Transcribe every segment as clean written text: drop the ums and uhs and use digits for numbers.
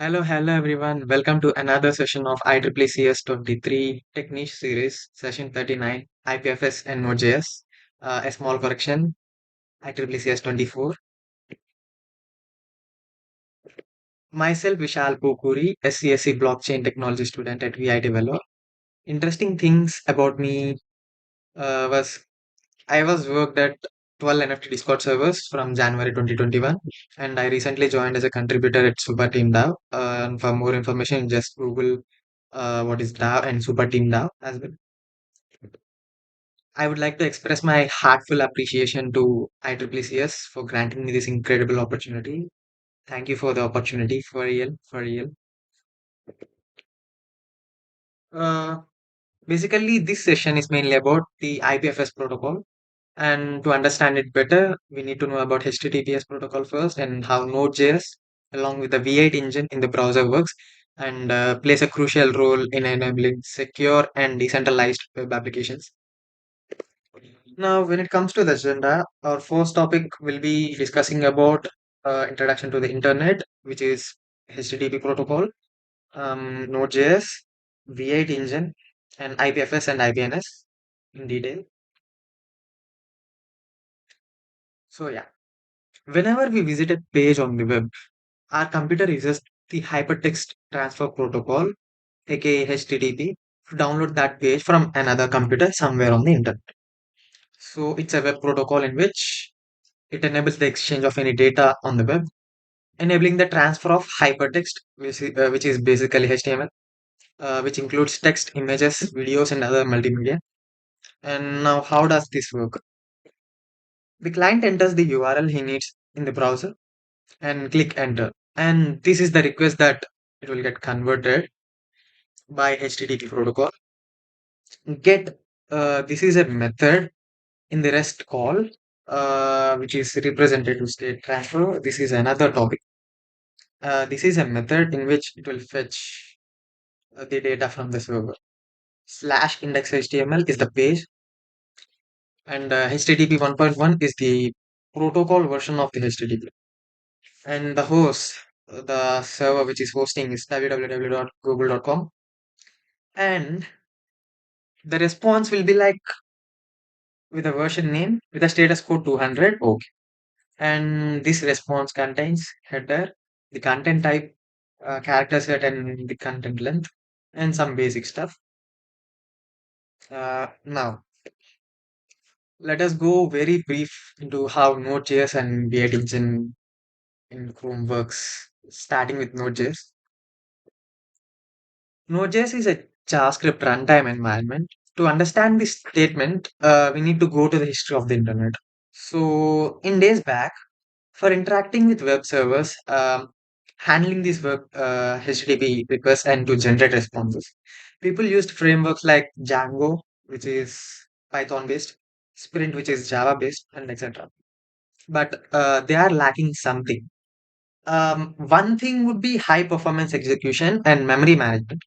Hello everyone. Welcome to another session of IEEE CS 23 Technique Series, session 39, IPFS and Node.js. A small correction, IEEE CS 24. Myself, Vishal Pokuri, SCSC blockchain technology student at VIT Vellore. Interesting things about me was I was worked at 12 NFT Discord servers from January 2021, and I recently joined as a contributor at Super Team DAO. And for more information, just Google what is DAO and Super Team DAO as well. I would like to express my heartfelt appreciation to IEEECS for granting me this incredible opportunity. Thank you for the opportunity, for real, for real. Uh, Basically, this session is mainly about the IPFS protocol. And to understand it better, we need to know about HTTPS protocol first and how Node.js, along with the V8 engine in the browser works and plays a crucial role in enabling secure and decentralized web applications. Now, when it comes to the agenda, our first topic will be discussing about introduction to the internet, which is HTTP protocol, Node.js, V8 engine, and IPFS and IPNS in detail. So yeah, whenever we visit a page on the web, our computer uses the hypertext transfer protocol, aka HTTP, to download that page from another computer somewhere on the internet. So it's a web protocol in which it enables the exchange of any data on the web, enabling the transfer of hypertext, which is basically HTML, which includes text, images, videos, and other multimedia. And now, how does this work? The client enters the URL he needs in the browser and click enter. And this is the request that it will get converted by HTTP protocol. Get this is a method in the REST call, which is represented to state transfer. This is another topic. This is a method in which it will fetch the data from the server. Slash index HTML is the page, and HTTP 1.1 is the protocol version of the HTTP. And the host, the server which is hosting is www.google.com. And the response will be like with a version name with a status code 200. Okay. And this response contains header, the content type, character set, and the content length, and some basic stuff. Now, let us go very brief into how Node.js and V8 engine in Chrome works, starting with Node.js. Node.js is a JavaScript runtime environment. To understand this statement, we need to go to the history of the internet. So, in days back, for interacting with web servers, handling these web HTTP requests and to generate responses, people used frameworks like Django, which is Python based, Sprint, which is Java based, and etc. But they are lacking something. One thing would be high performance execution and memory management.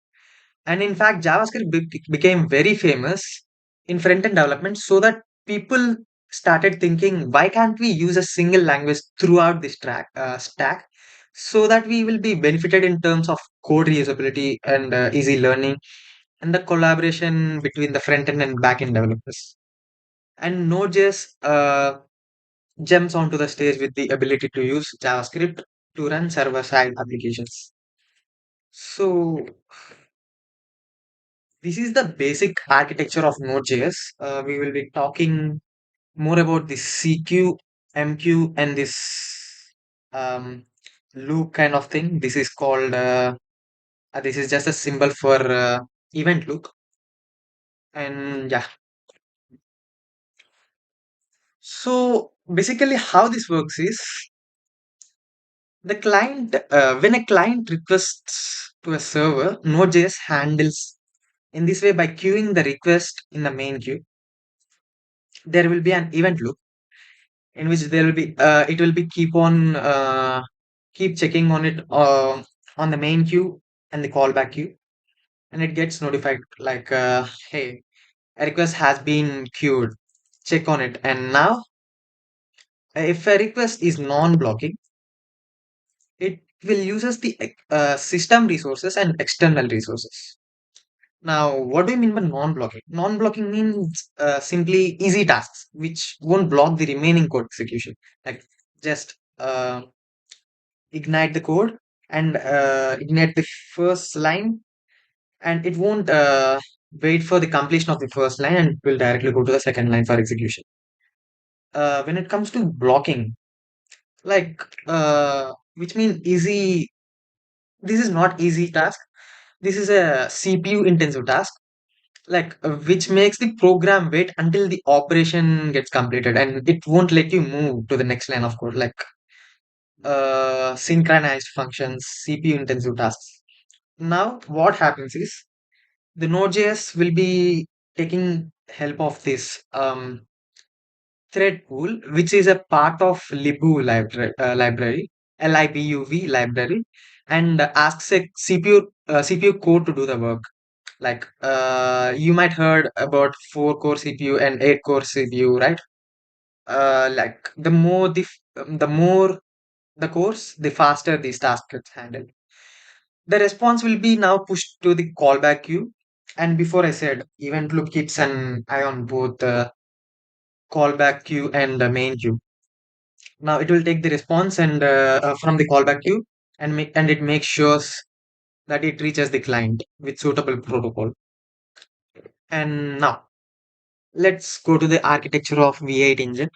And in fact, JavaScript became very famous in front end development so that people started thinking, why can't we use a single language throughout this stack so that we will be benefited in terms of code reusability and easy learning and the collaboration between the front end and back end developers. And Node.js jumps onto the stage with the ability to use JavaScript to run server side applications. So, this is the basic architecture of Node.js. We will be talking more about this CQ, MQ, and this um, loop kind of thing. This is called, this is just a symbol for event loop. And yeah, so basically, how this works is when a client requests to a server, Node.js handles in this way by queuing the request in the main queue. There will be an event loop in which there will be it will be keep checking on it on the main queue and the callback queue, and it gets notified like hey, a request has been queued, check on it. And now if a request is non-blocking, it will uses the system resources and external resources. Now, what do you mean by non-blocking? Non-blocking means simply easy tasks which won't block the remaining code execution. Like just ignite the code and ignite the first line, and it won't wait for the completion of the first line, and it will directly go to the second line for execution. When it comes to blocking, like which mean easy, this is not easy task. This is a CPU intensive task, like which makes the program wait until the operation gets completed, and it won't let you move to the next line of code, like synchronized functions, CPU intensive tasks. Now what happens is the Node.js will be taking help of this thread pool, which is a part of library, LIBUV library, and asks a CPU core to do the work. Like you might heard about 4 core CPU and 8 core CPU, right? Like the more the cores, the faster this task gets handled. The response will be now pushed to the callback queue. And before I said, event loop keeps an eye on both the callback queue and the main queue. Now it will take the response and from the callback queue, and it makes sure that it reaches the client with suitable protocol. And now let's go to the architecture of V8 engine.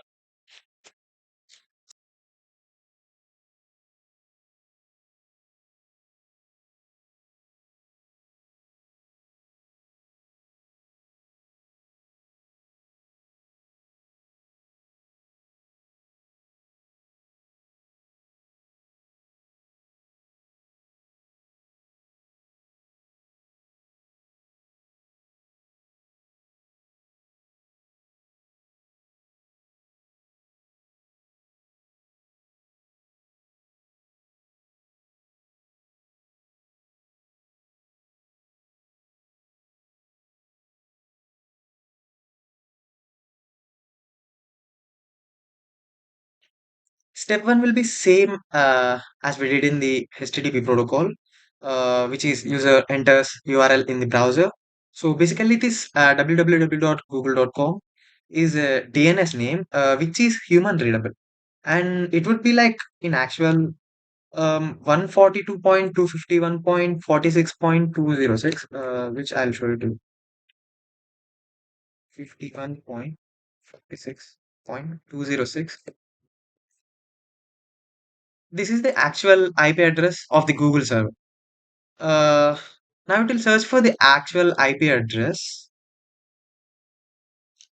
Step one will be same as we did in the HTTP protocol, which is user enters URL in the browser. So basically, this www.google.com is a DNS name which is human readable, and it would be like in actual 142.251.46.206, which I'll show you to 51.46.206. This is the actual IP address of the Google server. Uh, Now it will search for the actual IP address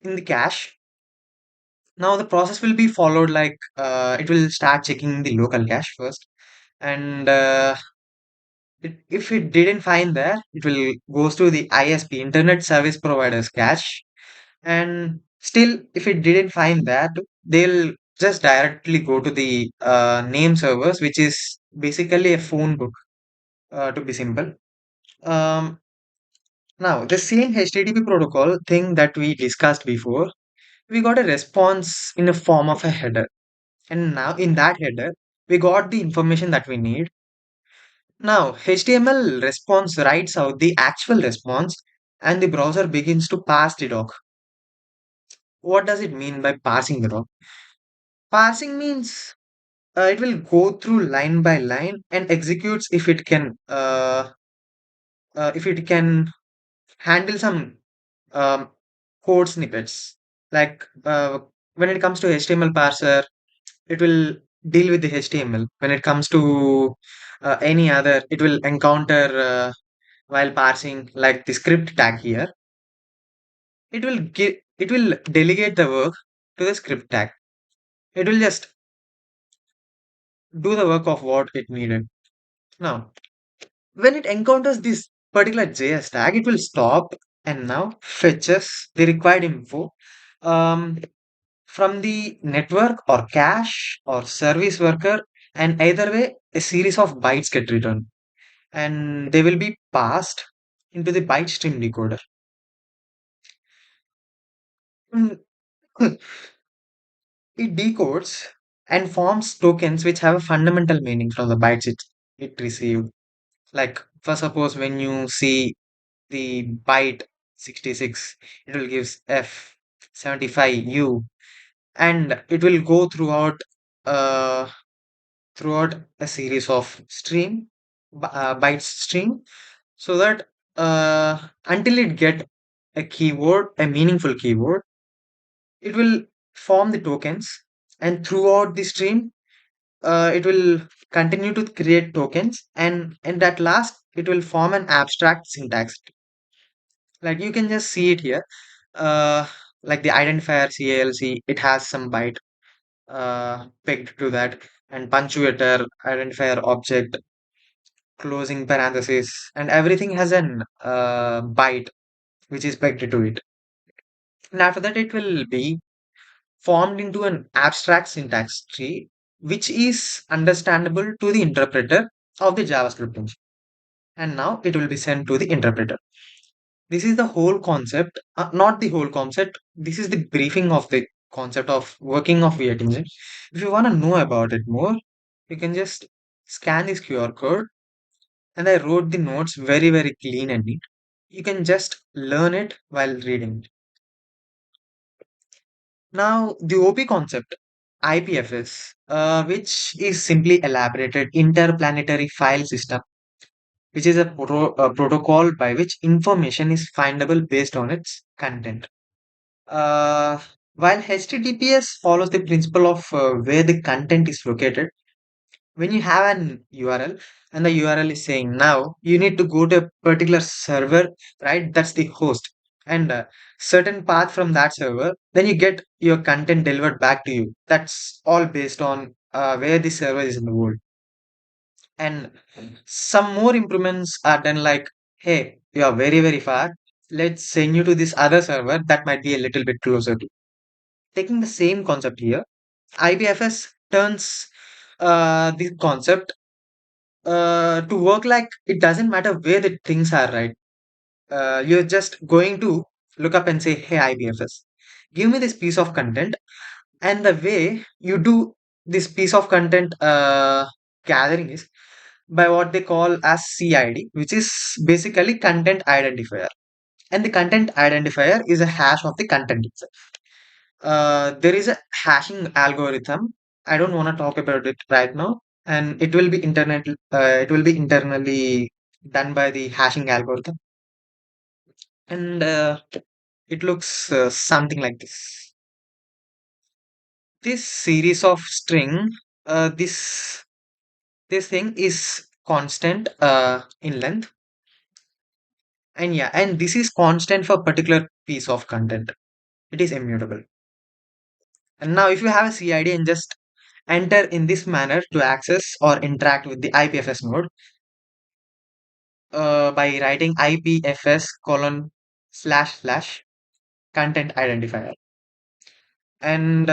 in the cache. Now the process will be followed like it will start checking the local cache first, and if it didn't find there, it will goes to the ISP, Internet Service Provider's cache, and still if it didn't find that, they'll just directly go to the name servers, which is basically a phone book, to be simple. Um, Now, the same HTTP protocol thing that we discussed before, we got a response in the form of a header. And now in that header, we got the information that we need. Now, HTML response writes out the actual response, and the browser begins to parse the doc. What does it mean by parsing the doc? Parsing means it will go through line by line and executes if it can handle some um, code snippets. Like when it comes to HTML parser, it will deal with the HTML. When it comes to any other, it will encounter while parsing, like the script tag here. It will delegate the work to the script tag. It will just do the work of what it needed. Now, when it encounters this particular JS tag, it will stop and now fetches the required info um, from the network or cache or service worker, and either way a series of bytes get returned, and they will be passed into the byte stream decoder. Mm, it decodes and forms tokens which have a fundamental meaning from the bytes. it received. Like, for suppose when you see the byte 66, it will give F75U, and it will go uh, throughout a series of bytes string, so that until it get a meaningful keyword, it will form the tokens, and throughout the stream, it will continue to create tokens, and at last it will form an abstract syntax. Like you can just see it here. uh, like the identifier CALC, it has some byte pegged to that, and punctuator, identifier object, closing parenthesis, and everything has an byte which is pegged to it. And after that, it will be formed into an abstract syntax tree, which is understandable to the interpreter of the JavaScript engine. And now it will be sent to the interpreter. This is the whole concept, not the whole concept. This is the briefing of the concept of working of V8 engine. If you want to know about it more, you can just scan this QR code, and I wrote the notes very, very clean and neat. You can just learn it while reading. Now, the OP concept, IPFS, which is simply elaborated interplanetary file system, which is a protocol by which information is findable based on its content. Uh, while HTTPS follows the principle of where the content is located, when you have an URL and the URL is saying now you need to go to a particular server, right? That's the host, and certain path from that server, then you get your content delivered back to you. That's all based on where the server is in the world. And some more improvements are done, like, hey, you are very, very far. Let's send you to this other server that might be a little bit closer to. Taking the same concept here, IPFS turns the concept to work like it doesn't matter where the things are, right? You're just going to look up and say, hey, IPFS, give me this piece of content. And the way you do this piece of content gathering is by what they call as CID, which is basically content identifier. And the content identifier is a hash of the content itself. There is a hashing algorithm. I don't want to talk about it right now, and it will be internet. It will be internally done by the hashing algorithm, and it looks something like this. This series of string, this thing is constant in length, and yeah, and this is constant for particular piece of content. It is immutable. And now, if you have a CID and just enter in this manner to access or interact with the IPFS node by writing IPFS colon slash slash content identifier. And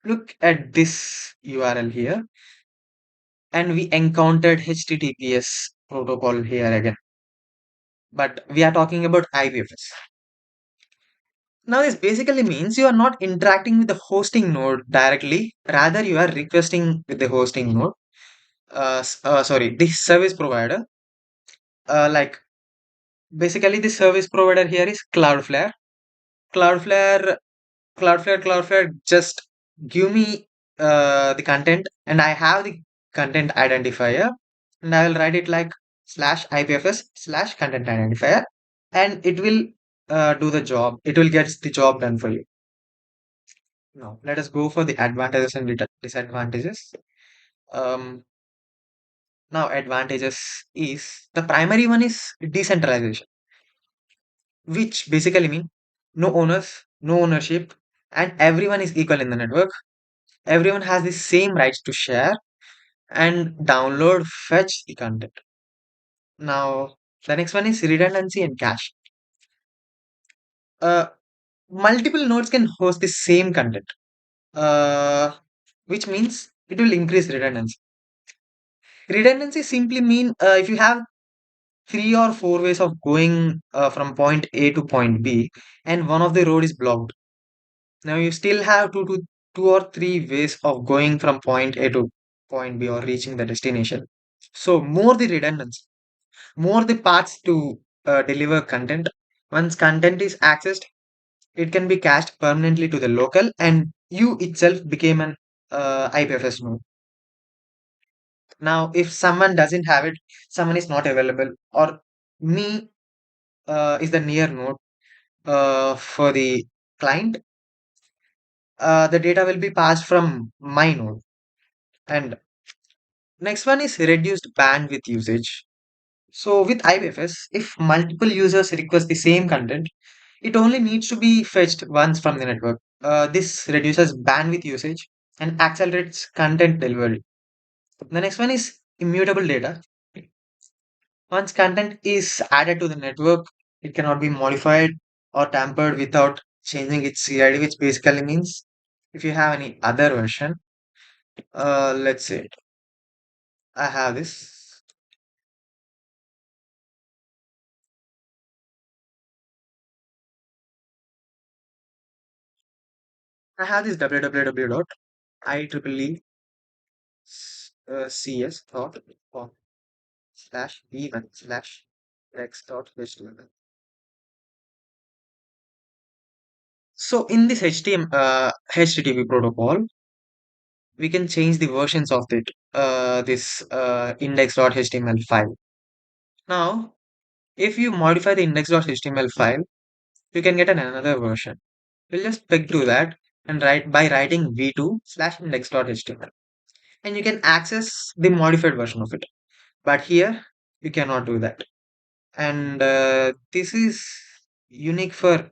look at this URL here. And we encountered HTTPS protocol here again. But we are talking about IPFS. Now, this basically means you are not interacting with the hosting node directly. Rather, you are requesting with the hosting node. Sorry, the service provider. Like basically, the service provider here is Cloudflare. Cloudflare, Cloudflare, just give me the content, and I have the content identifier, and I will write it like slash IPFS slash content identifier, and it will do the job. It will get the job done for you. Now, let us go for the advantages and disadvantages. Um, Now, advantages is the primary one is decentralization, which basically mean no owners, no ownership, and everyone is equal in the network. Everyone has the same rights to share and download, fetch the content. Now, the next one is redundancy and cache. Uh, Multiple nodes can host the same content, uh, which means it will increase redundancy. Redundancy simply mean if you have three or four ways of going from point A to point B, and one of the road is blocked. Now you still have two or three ways of going from point A to point B or reaching the destination. So more the redundancy, more the paths to deliver content. Once content is accessed, it can be cached permanently to the local, and you itself became an IPFS node. Now, if someone doesn't have it, someone is not available, or me is the near node for the client, the data will be passed from my node. And next one is reduced bandwidth usage. So with IPFS, if multiple users request the same content, it only needs to be fetched once from the network. This reduces bandwidth usage and accelerates content delivery. The next one is immutable data. Once content is added to the network, it cannot be modified or tampered without changing its CID, which basically means if you have any other version, let's say I have this. I have this www.IEEE CS dot com slash v1 slash x.html. So in this HTTP protocol, we can change the versions of this index.html file. Now, if you modify the index.html file, you can get another version. We'll just peg to that and write by writing v2 slash index.html. And you can access the modified version of it. But here, you cannot do that. And this is unique for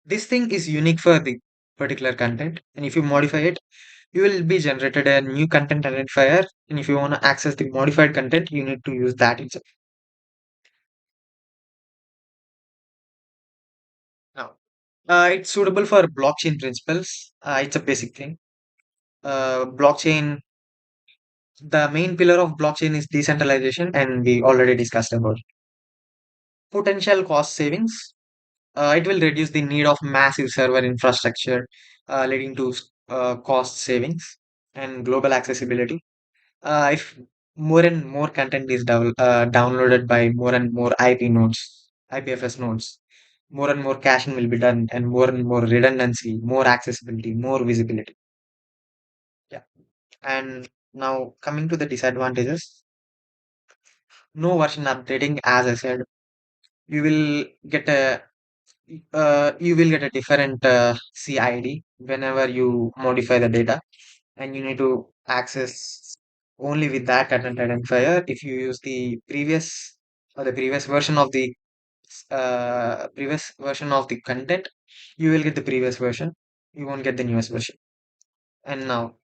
this thing is unique for the particular content. And if you modify it, you will be generated a new content identifier. And if you want to access the modified content, you need to use that itself. Now, it's suitable for blockchain principles. It's a basic thing. Blockchain, the main pillar of blockchain is decentralization, and we already discussed about potential cost savings. It will reduce the need of massive server infrastructure, leading to cost savings and global accessibility. If more and more content is downloaded by more and more IP nodes, IPFS nodes, more and more caching will be done, and more redundancy, more accessibility, more visibility. Yeah. And now coming to the disadvantages, no version updating, as I said, you will get a you will get a different CID whenever you modify the data, and you need to access only with that content identifier. If you use the previous version of the previous version of the content, you will get the previous version. You won't get the newest version. And now,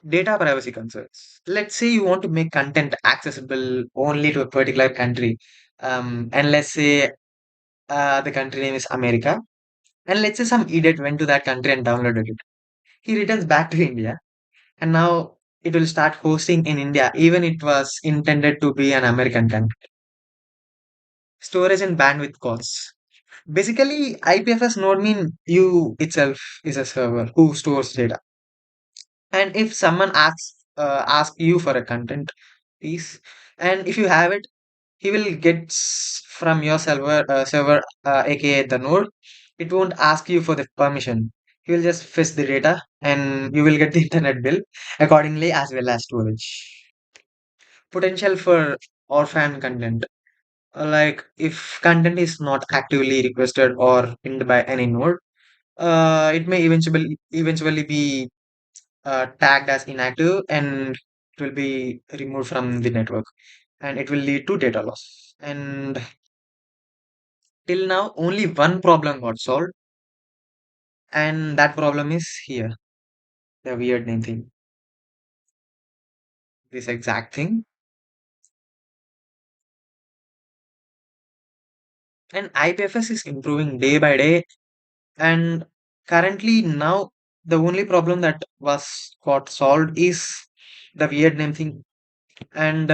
data privacy concerns. Let's say you want to make content accessible only to a particular country, and let's say the country name is America. And let's say some idiot went to that country and downloaded it. He returns back to India, and now it will start hosting in India, even it was intended to be an American country. Storage and bandwidth costs. Basically, IPFS node mean you itself is a server who stores data. And if someone asks you for a content piece, and if you have it, he will get from your server, aka the node. It won't ask you for the permission. He will just fetch the data, and you will get the internet bill accordingly, as well as storage. Potential for orphan content. Like if content is not actively requested or pinned by any node, it may eventually be tagged as inactive, and it will be removed from the network, and it will lead to data loss. And till now, only one problem got solved, and that problem is here, the weird name thing, this exact thing. And IPFS is improving day by day, and currently now the only problem that was got solved is the weird name thing, and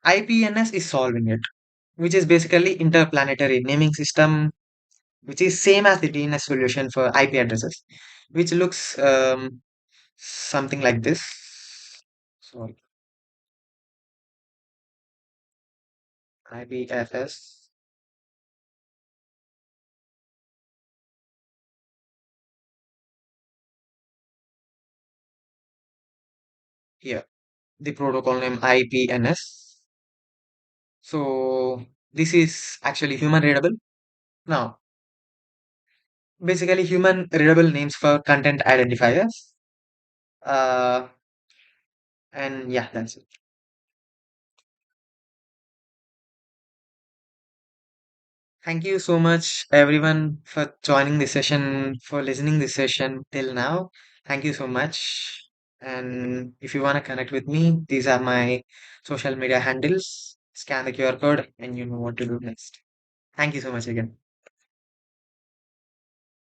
IPNS is solving it, which is basically interplanetary naming system, which is same as the DNS solution for IP addresses. which looks something like this. Sorry, IPFS. Here, the protocol name IPNS. So this is actually human readable. Now, basically human readable names for content identifiers. Uh, and yeah, that's it. Thank you so much, everyone, for joining this session, for listening this session till now. Thank you so much. And if you want to connect with me, these are my social media handles. Scan the QR code, and you know what to do next. Thank you so much again.